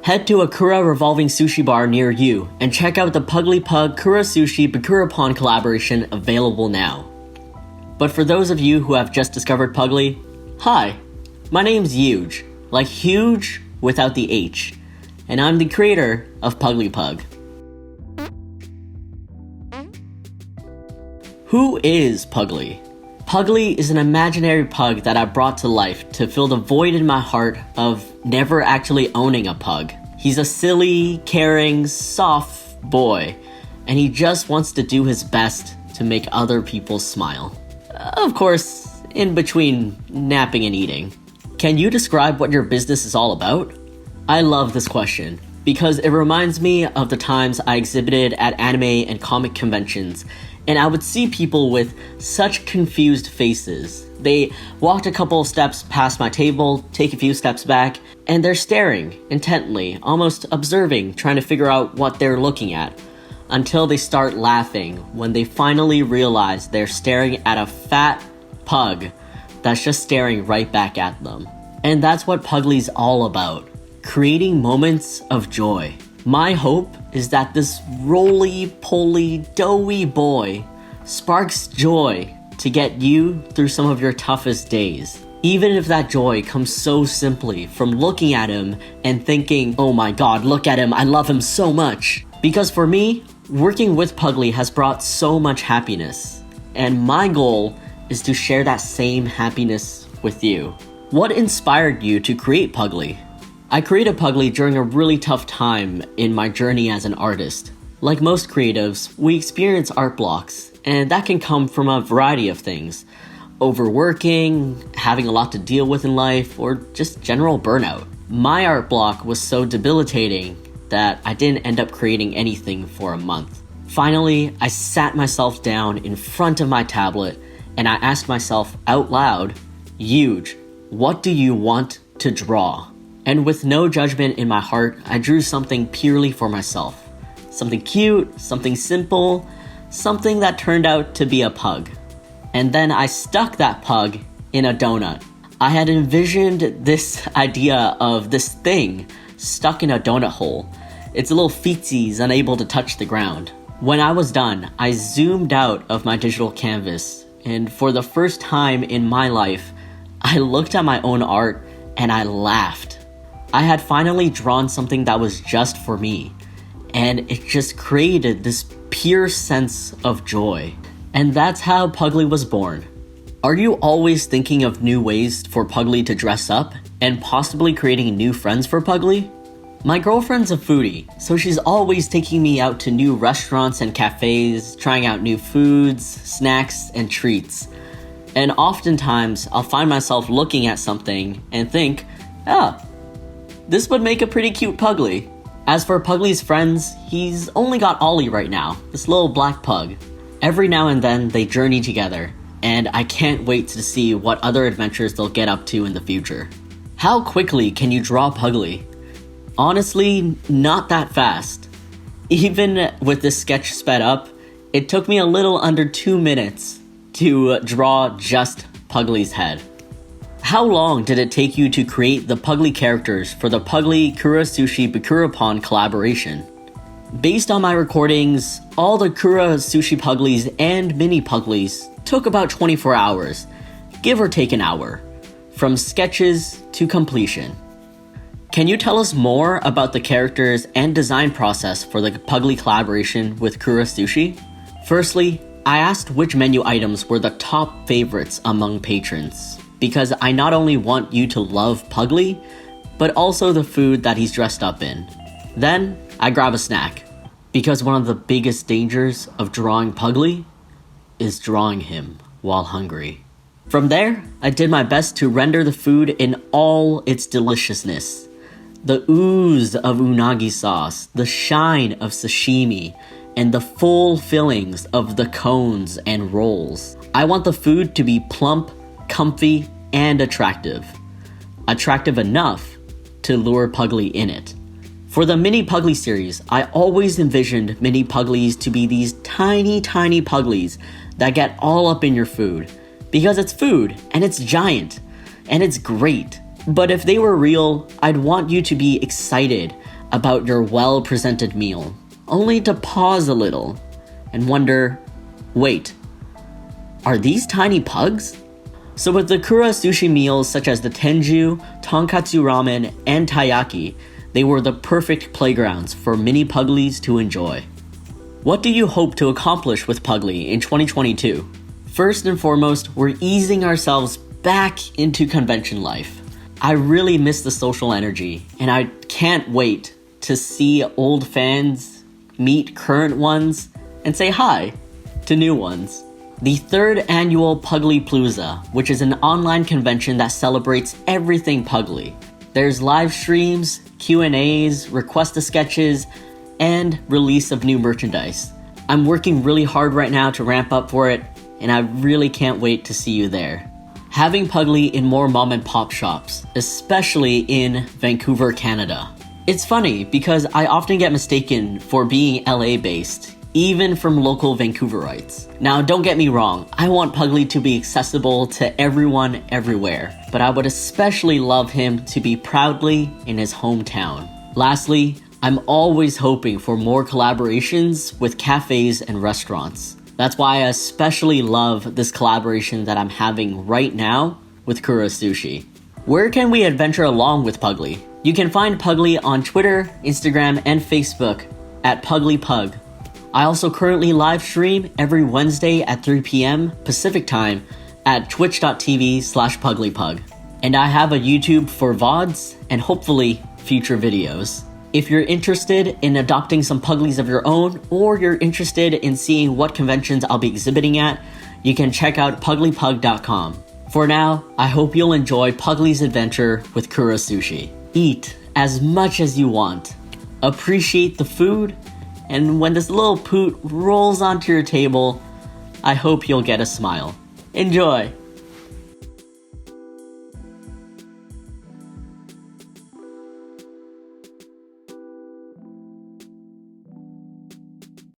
Head to a Kura revolving sushi bar near you and check out the Puggly Pug Kura Sushi Bakura collaboration available now. But for those of you who have just discovered Puggly, hi, my name's Huge, like huge without the H, and I'm the creator of Puggly Pug. Who is Puggly? Puggly is an imaginary pug that I brought to life to fill the void in my heart of never actually owning a pug. He's a silly, caring, soft boy, and he just wants to do his best to make other people smile. Of course, in between napping and eating. Can you describe what your business is all about? I love this question because it reminds me of the times I exhibited at anime and comic conventions, and I would see people with such confused faces. They walked a couple of steps past my table, take a few steps back, and they're staring intently, almost observing, trying to figure out what they're looking at, until they start laughing when they finally realize they're staring at a fat pug that's just staring right back at them. And that's what Puggly's all about, creating moments of joy. My hope is that this roly-poly, doughy boy sparks joy to get you through some of your toughest days. Even if that joy comes so simply from looking at him and thinking, oh my god, look at him, I love him so much. Because for me, working with Puggly has brought so much happiness. And my goal is to share that same happiness with you. What inspired you to create Puggly? I created Puggly during a really tough time in my journey as an artist. Like most creatives, we experience art blocks, and that can come from a variety of things. Overworking, having a lot to deal with in life, or just general burnout. My art block was so debilitating that I didn't end up creating anything for a month. Finally, I sat myself down in front of my tablet and I asked myself out loud, Huge, what do you want to draw? And with no judgment in my heart, I drew something purely for myself. Something cute, something simple, something that turned out to be a pug. And then I stuck that pug in a donut. I had envisioned this idea of this thing stuck in a donut hole. Its little feetsies unable to touch the ground. When I was done, I zoomed out of my digital canvas, and for the first time in my life, I looked at my own art and I laughed. I had finally drawn something that was just for me, and it just created this pure sense of joy. And that's how Puggly was born. Are you always thinking of new ways for Puggly to dress up and possibly creating new friends for Puggly? My girlfriend's a foodie, so she's always taking me out to new restaurants and cafes, trying out new foods, snacks, and treats. And oftentimes, I'll find myself looking at something and think, this would make a pretty cute Puggly. As for Puggly's friends, he's only got Ollie right now, this little black pug. Every now and then, they journey together, and I can't wait to see what other adventures they'll get up to in the future. How quickly can you draw Puggly? Honestly, not that fast. Even with this sketch sped up, it took me a little under 2 minutes to draw just Puggly's head. How long did it take you to create the Puggly characters for the Puggly Kura Sushi Bakura collaboration? Based on my recordings, all the Kura Sushi Pugglies and mini Pugglies took about 24 hours, give or take an hour, from sketches to completion. Can you tell us more about the characters and design process for the Puggly collaboration with Kura Sushi? Firstly, I asked which menu items were the top favorites among patrons, because I not only want you to love Puggly, but also the food that he's dressed up in. Then, I grab a snack, because one of the biggest dangers of drawing Puggly is drawing him while hungry. From there, I did my best to render the food in all its deliciousness. The ooze of unagi sauce, the shine of sashimi, and the full fillings of the cones and rolls. I want the food to be plump, comfy, and attractive. Attractive enough to lure Puggly in it. For the Mini Puggly series, I always envisioned Mini Pugglies to be these tiny Pugglies that get all up in your food. Because it's food, and it's giant, and it's great. But if they were real, I'd want you to be excited about your well-presented meal, only to pause a little and wonder, wait, are these tiny pugs? So with the Kura Sushi meals such as the Tenju, Tonkatsu Ramen, and Taiyaki, they were the perfect playgrounds for mini Puglies to enjoy. What do you hope to accomplish with Puggly in 2022? First and foremost, we're easing ourselves back into convention life. I really miss the social energy, and I can't wait to see old fans, meet current ones, and say hi to new ones. The third annual Puggly Palooza, which is an online convention that celebrates everything Puggly. There's live streams, Q&As, request-a-sketches, and release of new merchandise. I'm working really hard right now to ramp up for it, and I really can't wait to see you there. Having Puggly in more mom and pop shops, especially in Vancouver, Canada. It's funny because I often get mistaken for being LA based, even from local Vancouverites. Now don't get me wrong, I want Puggly to be accessible to everyone everywhere, but I would especially love him to be proudly in his hometown. Lastly, I'm always hoping for more collaborations with cafes and restaurants. That's why I especially love this collaboration that I'm having right now with Kura Sushi. Where can we adventure along with Puggly? You can find Puggly on Twitter, Instagram, and Facebook at PuglyPug. I also currently live stream every Wednesday at 3 p.m. Pacific time at twitch.tv/PuglyPug. And I have a YouTube for VODs and hopefully future videos. If you're interested in adopting some Pugglies of your own, or you're interested in seeing what conventions I'll be exhibiting at, you can check out puglypug.com. For now, I hope you'll enjoy Puggly's adventure with Kura Sushi. Eat as much as you want. Appreciate the food, and when this little poot rolls onto your table, I hope you'll get a smile. Enjoy!